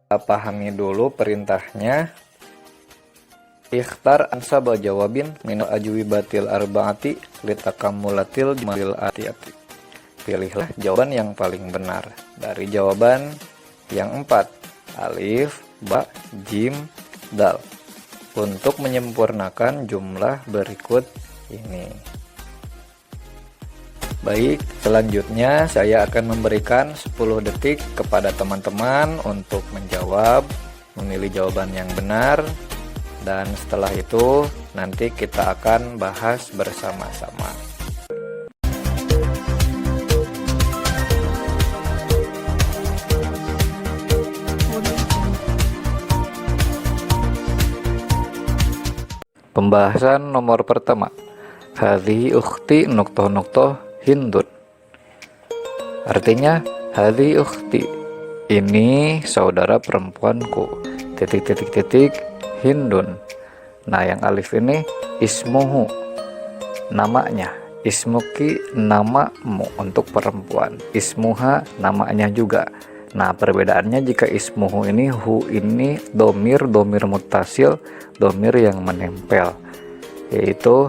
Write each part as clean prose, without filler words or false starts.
Pahami dulu perintahnya. Ikhtar ansaba jawabin minal ajwibatil arba'ati litakamulatil malil ati-ati. Pilihlah jawaban yang paling benar dari jawaban yang 4, alif, ba, jim, dal, untuk menyempurnakan jumlah berikut ini. Baik, selanjutnya saya akan memberikan 10 detik kepada teman-teman untuk menjawab, memilih jawaban yang benar, dan setelah itu nanti kita akan bahas bersama-sama. Pembahasan nomor pertama, hadhihi ukhti nuktoh Hindun. Artinya, hadhihi ukhti, ini saudara perempuanku, Hindun. Nah, yang alif ini ismuhu, namanya. Ismuki, namamu untuk perempuan. Ismuha, namanya juga. Nah, perbedaannya jika ismuhu ini, hu ini domir muttasil, domir yang menempel, yaitu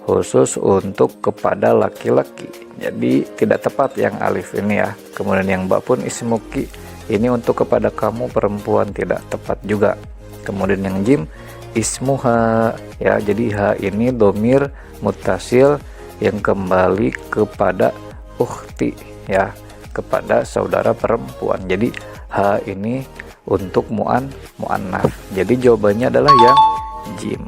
khusus untuk kepada laki-laki. Jadi tidak tepat yang alif ini ya. Kemudian yang ba pun ismuki, ini untuk kepada kamu perempuan, tidak tepat juga. Kemudian yang jim ismuha ya, jadi ha ini domir muttasil yang kembali kepada ukhti ya, kepada saudara perempuan. Jadi ha ini untuk muannats. Jadi jawabannya adalah yang jim.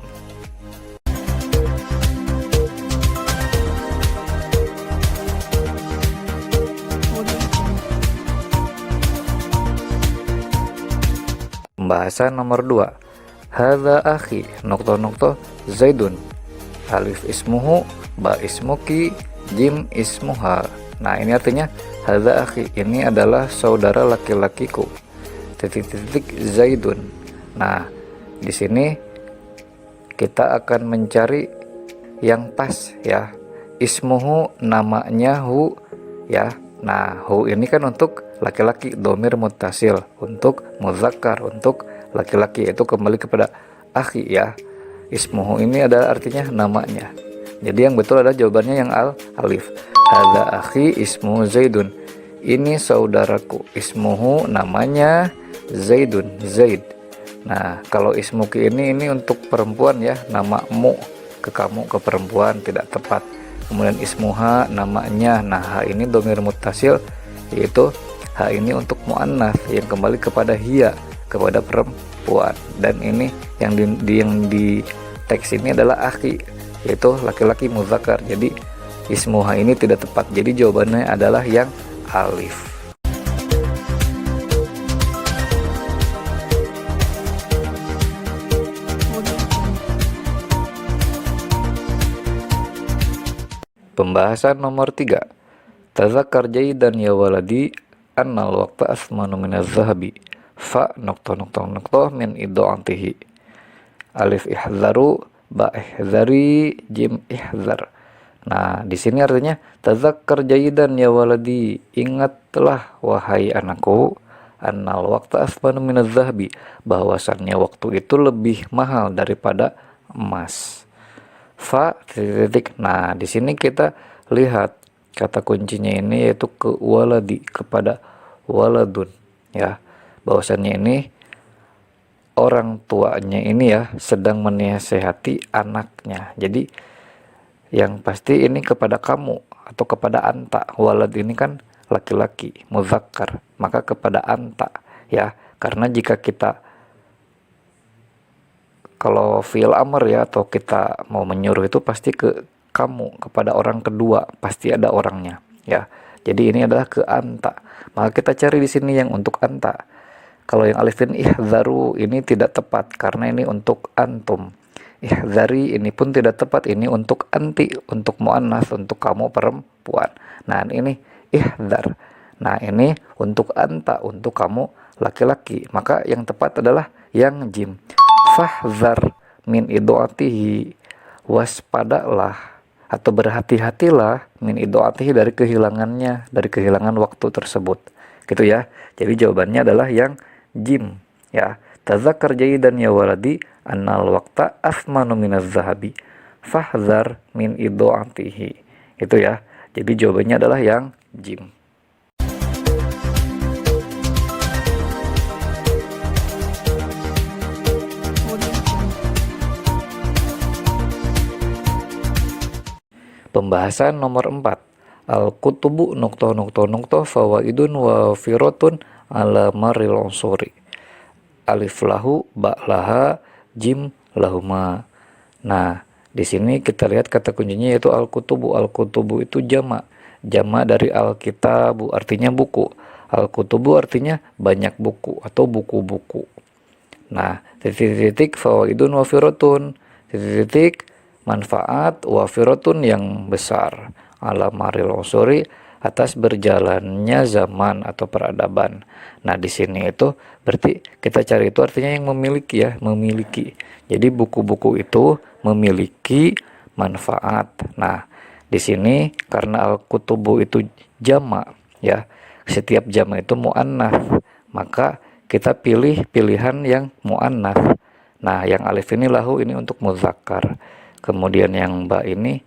Pembahasan nomor 2, hadza akhi nuktoh Zaidun, alif ismuhu, ba ismuki, jim ismuha. Nah, ini artinya hadza akhi, ini adalah saudara laki-lakiku, Zaidun. Nah, di sini kita akan mencari yang pas ya. Ismuhu, namanya hu ya. Nah, hu ini kan untuk laki-laki, domir muttasil, untuk muzakkar, untuk laki-laki, itu kembali kepada akhi ya. Ismuhu ini adalah artinya namanya. Jadi yang betul adalah jawabannya yang alif. Hadza akhi ismuhu Zaidun, ini saudaraku. Ismuhu, namanya, Zaidun, Zaid. Nah, kalau ismuki ini untuk perempuan ya, namamu, ke kamu, ke perempuan, tidak tepat. Kemudian ismuha, namanya. Nah, ha ini domir muttasil, yaitu ha ini untuk muannats yang kembali kepada hiya, kepada perempuan. Dan ini yang di teks ini adalah akhi, yaitu laki-laki muzakkar. Jadi ismuha ini tidak tepat. Jadi jawabannya adalah yang alif. Pembahasan nomor 3, tazakkar jaidan ya waladi annal waqta asmanu minaz zahabi fa nuktoh min iddo'antihi, alif ihzaru, ba ihzari, jim ihzar. Nah, di sini artinya tazakkar jaidan ya waladi, ingatlah wahai anakku, annal waqta asmanu minaz zahabi, bahwasannya waktu itu lebih mahal daripada emas. Fa titik. Nah, di sini kita lihat kata kuncinya ini yaitu ke waladi, kepada waladun ya. Bahwasannya ini orang tuanya ini ya sedang menasehati anaknya. Jadi yang pasti ini kepada kamu atau kepada anta. Walad ini kan laki-laki, muzakkar, maka kepada anta ya. Karena jika kita kalau fi'il amr ya, atau kita mau menyuruh itu pasti ke kamu, kepada orang kedua, pasti ada orangnya ya. Jadi ini adalah ke anta. Maka kita cari di sini yang untuk anta. Kalau yang alifin ihzaru ini tidak tepat karena ini untuk antum. Ihzari ini pun tidak tepat, ini untuk anti, untuk muannats, untuk kamu perempuan. Nah, ini ihzar. Nah, ini untuk anta, untuk kamu laki-laki. Maka yang tepat adalah yang jim. Fahzar min iddo'atihi, waspadalah atau berhati-hatilah min iddo'atihi, dari kehilangannya, dari kehilangan waktu tersebut gitu ya. Jadi jawabannya adalah yang jim ya. Tazakkar jayyidan ya waladi annal waqta asmanu minaz zahabi fahzar min idho'atihi. Itu ya. Jadi jawabannya adalah yang jim. Pembahasan nomor 4. Al-kutubu fawaidun wa firotun ala maril unsuri. Alif lahu, ba laha, jim lahuma. Nah, di sini kita lihat kata kuncinya yaitu al-kutubu. Al-kutubu itu jamak. Jamak dari al-kitabu artinya buku. Al-kutubu artinya banyak buku atau buku-buku. Nah, titik-titik fawaidun wa firotun. Titik-titik manfaat wafiratun yang besar ala maril usuri atas berjalannya zaman atau peradaban. Nah, di sini itu berarti kita cari itu artinya yang memiliki ya, memiliki. Jadi buku-buku itu memiliki manfaat. Nah, di sini karena al-kutubu itu jamak ya. Setiap jamak itu muannats, maka kita pilih pilihan yang muannats. Nah, yang alif ini lahu ini untuk muzakkar. Kemudian yang ba ini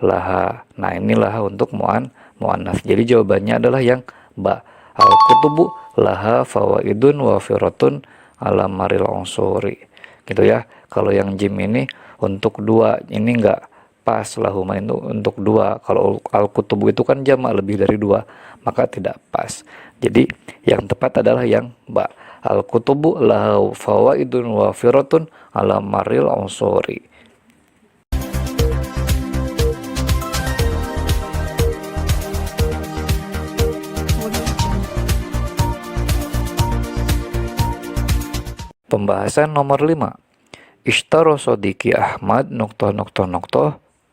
laha. Nah, ini laha untuk muannats. Jadi jawabannya adalah yang ba. Al-kutubu laha fawaidun wa firatun ala maril unsuri. Gitu ya. Kalau yang jim ini untuk dua, ini enggak pas lahuma itu untuk dua. Kalau al-kutubu itu kan jamak lebih dari dua, maka tidak pas. Jadi yang tepat adalah yang ba. Al-kutubu laha fawaidun wa firatun ala maril unsuri. Pembahasan nomor 5. Ishtaro sodiki Ahmad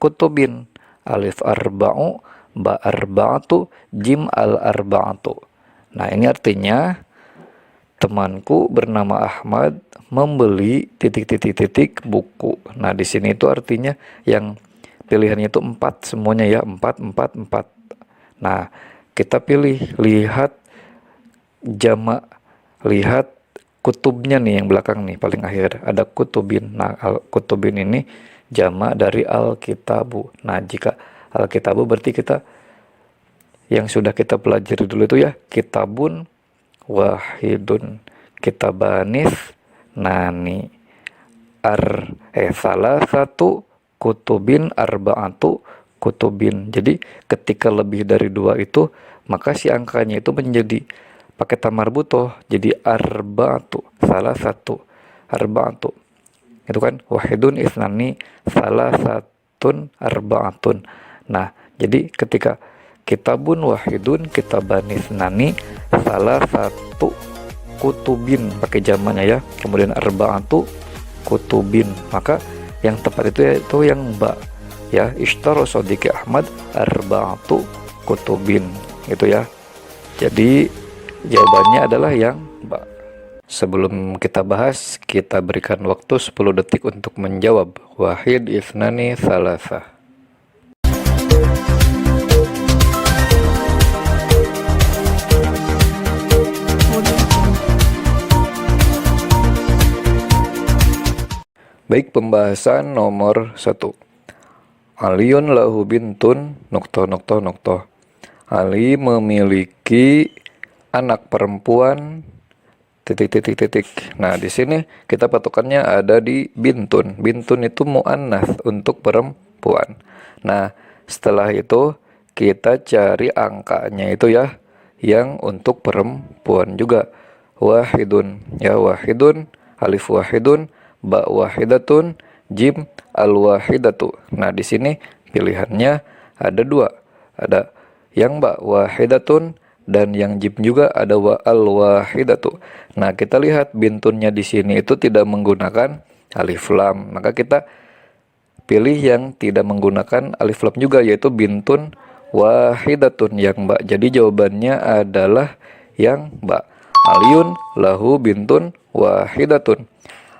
kutubin alif arba'u ba arba'atu jim al arba'atu. Nah, ini artinya temanku bernama Ahmad membeli titik-titik-titik buku. Nah, di sini itu artinya yang pilihannya itu 4 semuanya ya, 4 4 4. Nah, kita pilih lihat jamak, lihat kutubnya nih yang belakang nih paling akhir ada kutubin. Nah, kutubin ini jamak dari al-kitabu. Nah, jika al-kitabu berarti kita yang sudah kita pelajari dulu itu ya, kitabun wahidun, kitabanis nani, salah satu kutubin arba'atu kutubin. Jadi ketika lebih dari 2 itu maka si angkanya itu menjadi pakai tamar butoh, jadi arba'atu, salah satu, arba'atu. Itu kan wahidun isnani, salah satun arba'atun. Nah, jadi ketika kitabun wahidun, kitaban isnani, salah satu kutubin pakai zamannya ya. Kemudian arba'atu kutubin. Maka yang tepat itu yaitu yang ba ya. Ishtaro sodiki Ahmad arba'atu kutubin. Gitu ya. Jadi jawabannya adalah yang ba. Sebelum kita bahas, kita berikan waktu 10 detik untuk menjawab. Wahid, isnani, salasa. Baik, pembahasan nomor 1. Aliyun lahu bintun, Ali memiliki anak perempuan titik. Nah, di sini kita patokannya ada di bintun. Bintun itu muannats untuk perempuan. Nah, setelah itu kita cari angkanya itu ya, yang untuk perempuan juga. Wahidun, ya wahidun, alif wahidun, ba wahidatun, jim al wahidatu. Nah, di sini pilihannya ada 2. Ada yang ba wahidatun dan yang jim juga ada wa al-wahidatu. Nah, kita lihat bintunnya di sini itu tidak menggunakan alif lam. Maka kita pilih yang tidak menggunakan alif lam juga, yaitu bintun wahidatun yang ba. Jadi jawabannya adalah yang ba. Aliyun lahu bintun wahidatun.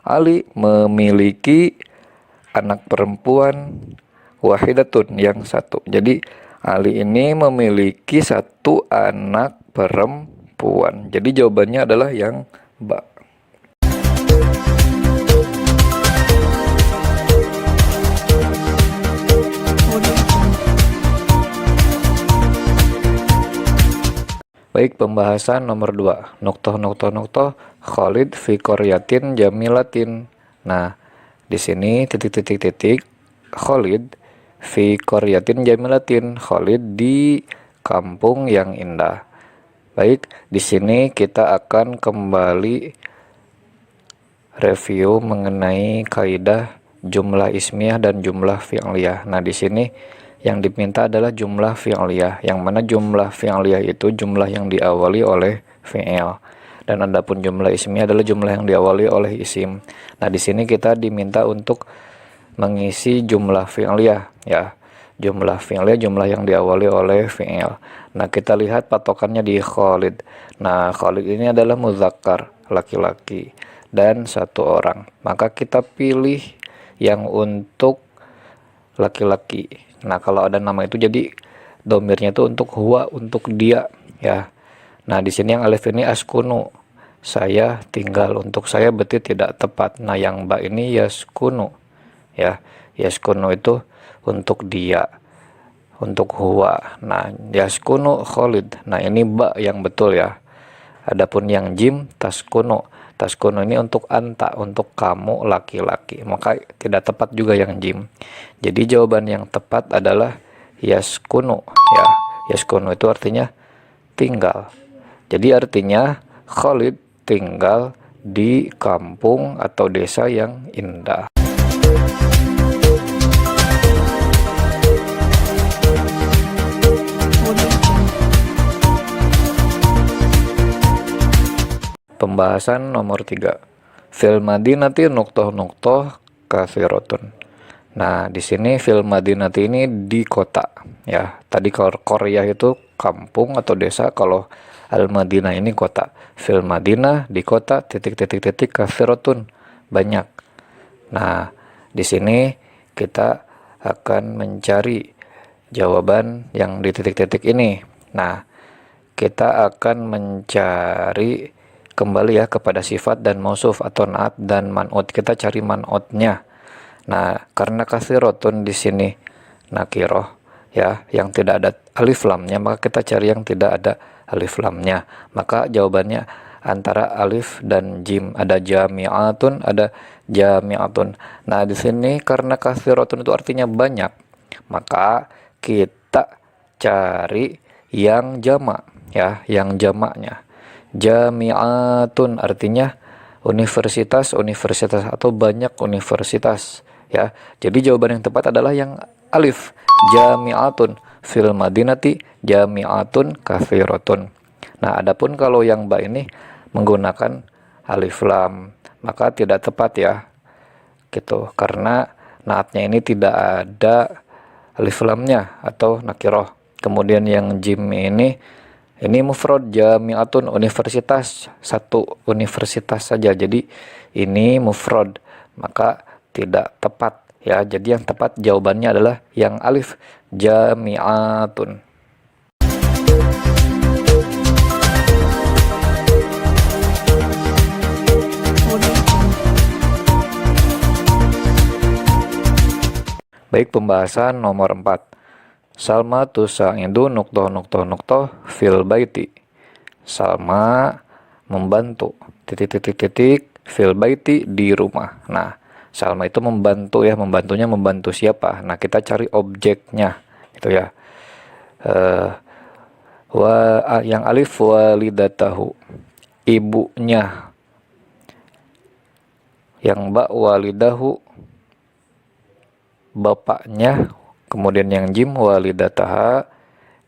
Ali memiliki anak perempuan wahidatun yang 1. Jadi Ali ini memiliki 1 anak perempuan. Jadi jawabannya adalah yang ba. Baik, pembahasan nomor 2. Noktoh Khalid fi qaryatin jamilatin. Nah, di sini titik Khalid fi qaryatin jamilatin. Khalid di kampung yang indah. Baik, di sini kita akan kembali review mengenai kaidah jumlah ismiyah dan jumlah fi'liyah. Nah, di sini yang diminta adalah jumlah fi'liyah, yang mana jumlah fi'liyah itu jumlah yang diawali oleh fi'il. Dan adapun jumlah ismiyah adalah jumlah yang diawali oleh isim. Nah, di sini kita diminta untuk mengisi jumlah fi'liyah ya. Jumlah fi'liyah jumlah yang diawali oleh fi'il. Nah, kita lihat patokannya di Khalid. Nah, Khalid ini adalah muzakkar, laki-laki, dan 1 orang. Maka kita pilih yang untuk laki-laki. Nah, kalau ada nama itu jadi domirnya itu untuk huwa, untuk dia ya. Nah, di sini yang alif ini askunu, saya tinggal, untuk saya berarti tidak tepat. Nah, yang ba ini yaskunu ya. Yaskunu itu untuk dia, untuk huwa. Nah, yaskunu Khalid. Nah, ini ba yang betul ya. Adapun yang jim taskunu. Taskunu ini untuk anta, untuk kamu laki-laki. Maka tidak tepat juga yang jim. Jadi jawaban yang tepat adalah yaskunu ya. Yaskunu itu artinya tinggal. Jadi artinya Khalid tinggal di kampung atau desa yang indah. Pembahasan nomor 3. Fil madinati nuktoh katsiratun. Nah, di sini fil madinati ini di kota ya. Tadi kalau Korea itu kampung atau desa, kalau al-Madinah ini kota. Fil Madinah di kota katsiratun, banyak. Nah, di sini kita akan mencari jawaban yang di titik-titik ini. Nah, kita akan mencari kembali ya kepada sifat dan mausuf atau naat dan man'ut. Kita cari man'utnya. Nah, karena katsiratun di sini nakiroh ya, yang tidak ada alif lamnya, maka kita cari yang tidak ada alif lamnya. Maka jawabannya antara alif dan jim, ada jami'atun, ada jami'atun. Nah, di sini karena katsiratun itu artinya banyak, maka kita cari yang jamak ya, yang jamaknya. Jami'atun artinya universitas atau banyak universitas ya. Jadi jawaban yang tepat adalah yang alif, jami'atun fil madinati jami'atun katsiratun. Nah, adapun kalau yang ba ini menggunakan alif lam, maka tidak tepat ya. Gitu. Karena naatnya ini tidak ada alif lamnya atau nakiroh. Kemudian yang jim ini mufrad, jami'atun universitas, 1 universitas saja. Jadi ini mufrad, maka tidak tepat ya. Jadi yang tepat jawabannya adalah yang alif, jami'atun. Baik, pembahasan nomor 4. Salma tusa'idu nuktoh fil baiti. Salma membantu fil baiti di rumah. Nah, Salma itu membantu ya, membantu siapa? Nah, kita cari objeknya itu ya. Yang alif walidatahu, ibunya. Yang ba walidahu, bapaknya. Kemudian yang jim walidataha,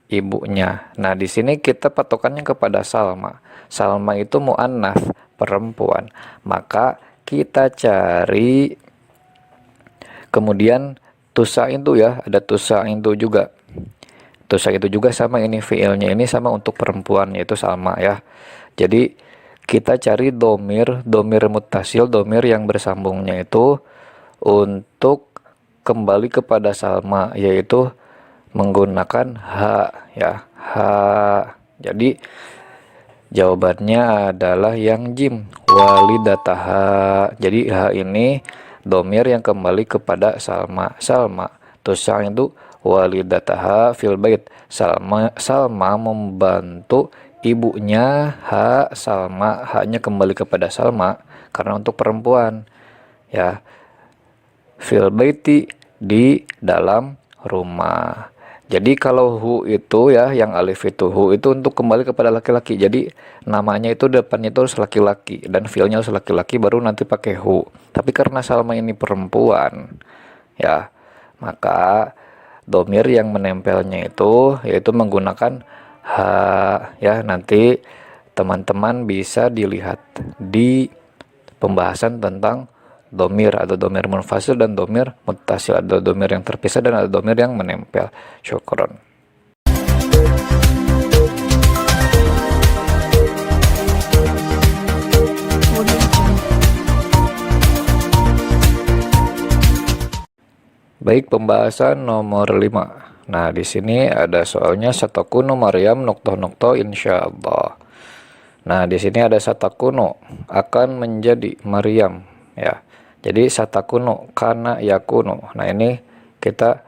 ibunya. Nah, di sini kita patokannya kepada Salma. Salma itu mu'annats, perempuan. Maka kita cari kemudian tusa'indu ya, ada tusa'indu juga. Tusa'indu juga sama, ini fiilnya ini sama untuk perempuan, yaitu Salma ya. Jadi kita cari domir muttasil, domir yang bersambungnya itu untuk kembali kepada Salma, yaitu menggunakan ha ya, ha. Jadi Jawabannya adalah yang jim, walidataha. Jadi ha ini domir yang kembali kepada Salma. Salma tusa'idu walidataha fil bait. Salma membantu ibunya. Salma, hanya kembali kepada Salma karena untuk perempuan ya. Fil baiti, di dalam rumah. Jadi kalau hu itu ya, yang alif itu, hu itu untuk kembali kepada laki-laki. Jadi namanya itu depannya itu harus laki-laki dan fiilnya harus laki-laki, baru nanti pakai hu. Tapi karena Salma ini perempuan ya, maka domir yang menempelnya itu yaitu menggunakan ha ya. Nanti teman-teman bisa dilihat di pembahasan tentang domir, ada domir munfasil dan domir muttasil, ada domir yang terpisah dan ada domir yang menempel. Syukron. Baik, pembahasan nomor 5. Nah, di sini ada soalnya satakunu Maryam noktoh insyaallah. Nah, di sini ada satakunu, akan menjadi Maryam ya. Jadi satakunu kana yakunu. Nah, ini kita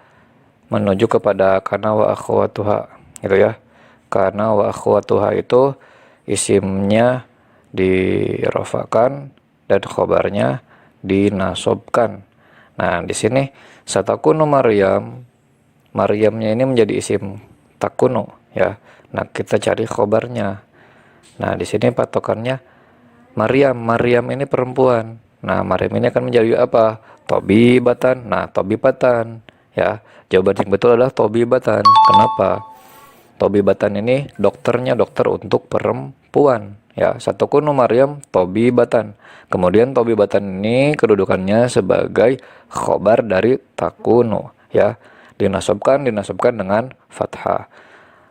menuju kepada kana wa akhwatuha gitu ya. Kana wa akhwatuha itu isimnya dirofakan dan khobarnya dinasobkan. Nah, di sini satakunu Maryam, Maryamnya ini menjadi isim takunu ya. Nah, kita cari khobarnya. Nah, di sini patokannya Maryam. Maryam ini perempuan. Nah, Maryam ini akan menjadi apa? Tobibatan. Nah, tobibatan ya. Jawaban yang betul adalah tobibatan. Kenapa? Tobibatan ini dokternya, dokter untuk perempuan ya. Satakunu Maryam tobibatan. Kemudian tobibatan ini kedudukannya sebagai khobar dari takunu ya. Dinasobkan dengan fathah.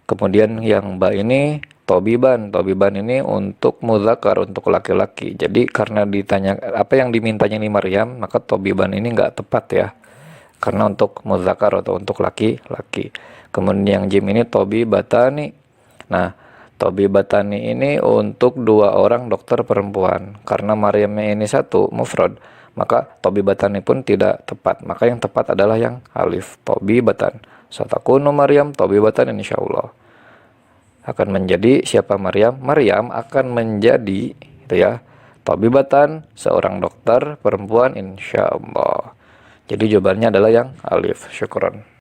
Kemudian yang ba ini tobiban. Tobiban ini untuk muzakkar, untuk laki-laki. Jadi karena ditanya apa yang dimintanya ini Maryam, maka tobiban ini enggak tepat ya. Karena untuk muzakkar atau untuk laki-laki. Kemudian yang jim ini tobibatani. Nah, tobibatani ini untuk 2 orang dokter perempuan. Karena Maryamnya ini 1 mufrad, maka tobibatani pun tidak tepat. Maka yang tepat adalah yang alif, tobibatan. Satakunu Maryam tobibatan insyaallah. Akan menjadi siapa Maryam? Maryam akan menjadi itu ya, tobibatan, seorang dokter perempuan insyaallah. Jadi jawabannya adalah yang alif. Syukron.